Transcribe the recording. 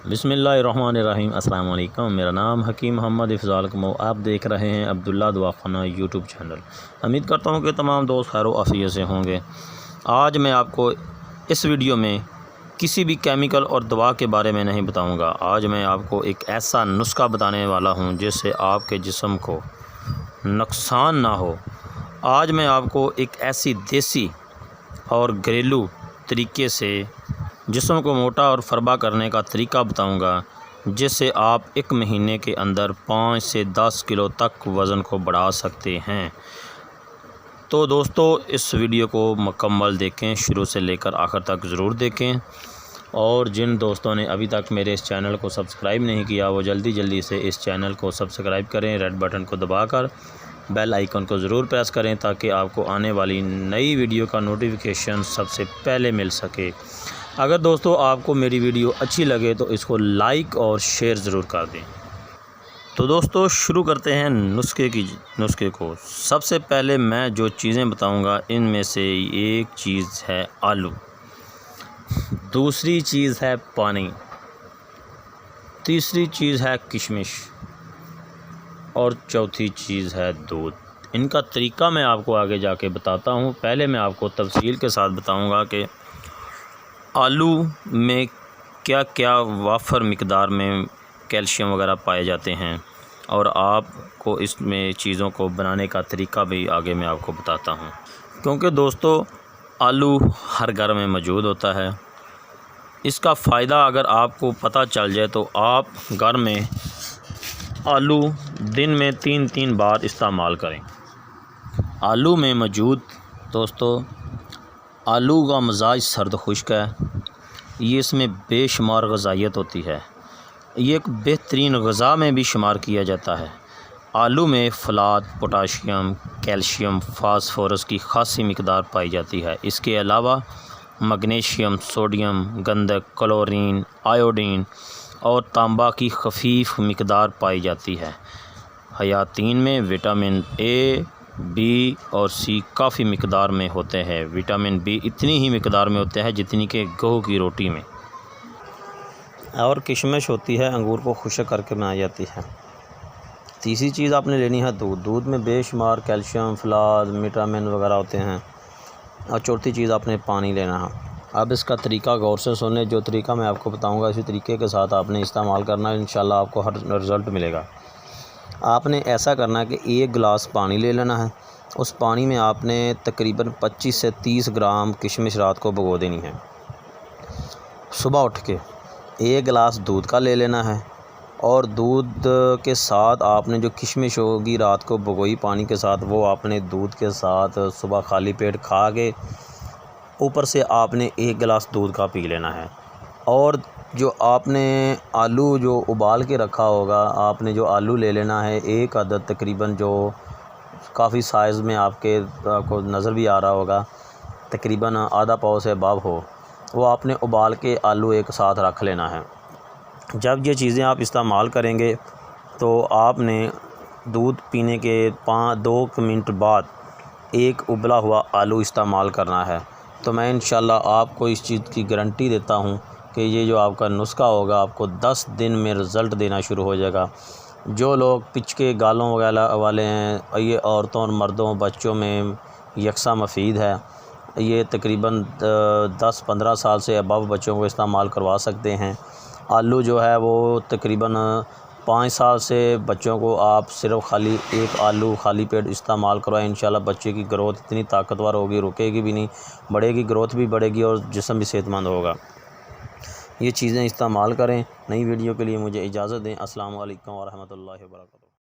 बिस्मिल्लाहिर्रहमानिर्रहीम। अस्सलाम वालेकुम। मेरा नाम हकीम मोहम्मद इफ़ज़ाल कमो। आप देख रहे हैं अब्दुल्ला दवाखाना यूट्यूब चैनल। उम्मीद करता हूं कि तमाम दोस्त खैर आफियत से होंगे। आज मैं आपको इस वीडियो में किसी भी केमिकल और दवा के बारे में नहीं बताऊंगा। आज मैं आपको एक ऐसा नुस्खा बताने वाला हूं जिससे आपके जिस्म को नुकसान ना हो। आज मैं आपको एक ऐसी देसी और घरेलू तरीके से जिस्म को मोटा और फरबा करने का तरीका बताऊंगा, जिससे आप एक महीने के अंदर 5 से 10 किलो तक वज़न को बढ़ा सकते हैं। तो दोस्तों, इस वीडियो को मुकम्मल देखें, शुरू से लेकर आखिर तक ज़रूर देखें। और जिन दोस्तों ने अभी तक मेरे इस चैनल को सब्सक्राइब नहीं किया, वो जल्दी से इस चैनल को सब्सक्राइब करें। रेड बटन को दबाकर बेल आइकन को ज़रूर प्रेस करें ताकि आपको आने वाली नई वीडियो का नोटिफिकेशन सबसे पहले मिल सके। अगर दोस्तों आपको मेरी वीडियो अच्छी लगे तो इसको लाइक और शेयर ज़रूर कर दें। तो दोस्तों, शुरू करते हैं नुस्खे को। सबसे पहले मैं जो चीज़ें बताऊंगा, इनमें से एक चीज़ है आलू, दूसरी चीज़ है पानी, तीसरी चीज़ है किशमिश और चौथी चीज़ है दूध। इनका तरीका मैं आपको आगे जाके बताता हूँ। पहले मैं आपको तफसील के साथ बताऊँगा कि आलू में क्या क्या वाफर मिकदार में कैल्शियम वगैरह पाए जाते हैं, और आपको इसमें चीज़ों को बनाने का तरीका भी आगे मैं आपको बताता हूँ। क्योंकि दोस्तों, आलू हर घर में मौजूद होता है। इसका फ़ायदा अगर आपको पता चल जाए तो आप घर में आलू दिन में 3 बार इस्तेमाल करें। आलू में मौजूद दोस्तों, आलू का मिजाज सर्द खुश्क है। ये इसमें बेशुमार ग़िज़ाइयत होती है। ये एक बेहतरीन ग़िज़ा में भी शुमार किया जाता है। आलू में फलाद, पोटाशियम, कैल्शियम, फास्फोरस की खासी मिकदार पाई जाती है। इसके अलावा मैग्नीशियम, सोडियम, गंधक, क्लोरीन, आयोडीन और तांबा की खफीफ मिकदार पाई जाती है। हयातीन में विटामिन ए, बी और सी काफ़ी मिकदार में होते हैं। विटामिन बी इतनी ही मिकदार में होते हैं जितनी कि गेहूं की रोटी में। और किशमिश होती है, अंगूर को खुश्क करके बनाई जाती है। तीसरी चीज़ आपने लेनी है दूध। दूध में बेशुमार कैल्शियम, फलाद, विटामिन वगैरह होते हैं। और चौथी चीज़ आपने पानी लेना है। अब इसका तरीका गौर से सुने। जो तरीका मैं आपको बताऊंगा, इसी तरीके के साथ आपने इस्तेमाल करना है। इंशाल्लाह आपको हर रिज़ल्ट मिलेगा। आपने ऐसा करना है कि 1 गिलास पानी ले लेना है। उस पानी में आपने तकरीबन 25 से 30 ग्राम किशमिश रात को भिगो देनी है। सुबह उठ के 1 गिलास दूध का ले लेना है, और दूध के साथ आपने जो किशमिश होगी रात को भिगोई पानी के साथ, वो आपने दूध के साथ सुबह खाली पेट खा के ऊपर से आपने 1 गिलास दूध का पी लेना है। और जो आपने आलू जो उबाल के रखा होगा, आपने जो आलू ले लेना है, एक अदद तकरीबन, जो काफ़ी साइज़ में आपको नज़र भी आ रहा होगा, तकरीबन आधा पाव से अबव हो, वो आपने उबाल के आलू एक साथ रख लेना है। जब ये चीज़ें आप इस्तेमाल करेंगे तो आपने दूध पीने के 2 मिनट बाद एक उबला हुआ आलू इस्तेमाल करना है। तो मैं इंशाल्लाह आपको इस चीज़ की गारंटी देता हूँ कि ये जो आपका नुस्खा होगा, आपको 10 दिन में रिज़ल्ट देना शुरू हो जाएगा। जो लोग पिचके गालों वगैरह वाले हैं, ये औरतों और मर्दों, बच्चों में यकसा मुफीद है। ये तकरीबन 10-15 साल से अबव बच्चों को इस्तेमाल करवा सकते हैं। आलू जो है वो तकरीबन 5 साल से बच्चों को आप सिर्फ़ खाली एक आलू खाली पेट इस्तेमाल करवाएं। इंशाल्लाह बच्चे की ग्रोथ इतनी ताकतवर होगी, रुकेगी भी नहीं, बढ़ेगी, ग्रोथ भी बढ़ेगी और जिस्म भी सेहतमंद होगा। ये चीज़ें इस्तेमाल करें। नई वीडियो के लिए मुझे इजाज़त दें। अस्सलाम वालेकुम व रहमतुल्लाहि व बरकातहू।